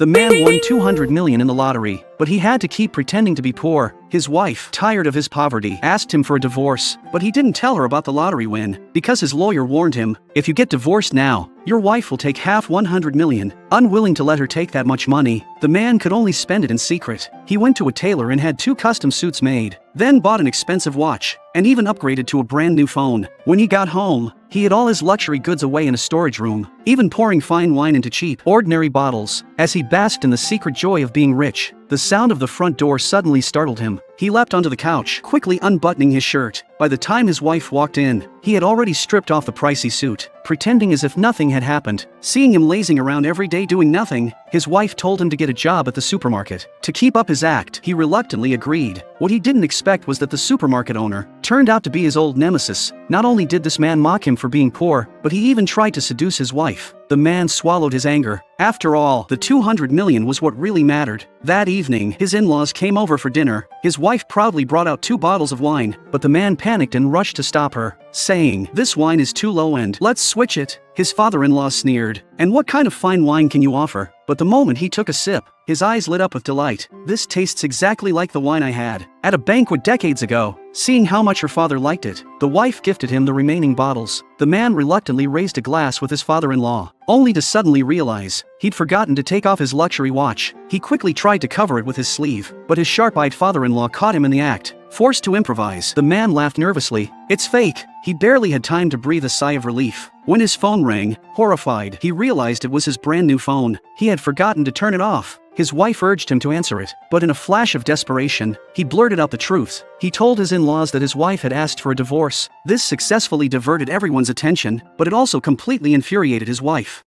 The man won 200 million in the lottery, but he had to keep pretending to be poor. His wife, tired of his poverty, asked him for a divorce, but he didn't tell her about the lottery win, because his lawyer warned him, if you get divorced now, your wife will take half 100 million. Unwilling to let her take that much money, the man could only spend it in secret. He went to a tailor and had 2 custom suits made, then bought an expensive watch, and even upgraded to a brand new phone. When he got home, he hid all his luxury goods away in a storage room, even pouring fine wine into cheap, ordinary bottles. As he basked in the secret joy of being rich, the sound of the front door suddenly startled him. He leapt onto the couch, quickly unbuttoning his shirt. By the time his wife walked in, he had already stripped off the pricey suit, pretending as if nothing had happened. Seeing him lazing around every day doing nothing, his wife told him to get a job at the supermarket. To keep up his act, he reluctantly agreed. What he didn't expect was that the supermarket owner turned out to be his old nemesis. Not only did this man mock him for being poor, but he even tried to seduce his wife. The man swallowed his anger. After all, the 200 million was what really mattered. That evening, his in-laws came over for dinner. His wife proudly brought out 2 bottles of wine, but the man panicked and rushed to stop her, saying, "This wine is too low-end. Let's switch it." His father-in-law sneered, "And what kind of fine wine can you offer?" But the moment he took a sip, his eyes lit up with delight. "This tastes exactly like the wine I had at a banquet decades ago." Seeing how much her father liked it, the wife gifted him the remaining bottles. The man reluctantly raised a glass with his father-in-law, only to suddenly realize he'd forgotten to take off his luxury watch. He quickly tried to cover it with his sleeve, but his sharp-eyed father-in-law caught him in the act. Forced to improvise, the man laughed nervously. "It's fake." He barely had time to breathe a sigh of relief. When his phone rang, horrified, he realized it was his brand new phone. He had forgotten to turn it off. His wife urged him to answer it, but in a flash of desperation, he blurted out the truth. He told his in-laws that his wife had asked for a divorce. This successfully diverted everyone's attention, but it also completely infuriated his wife.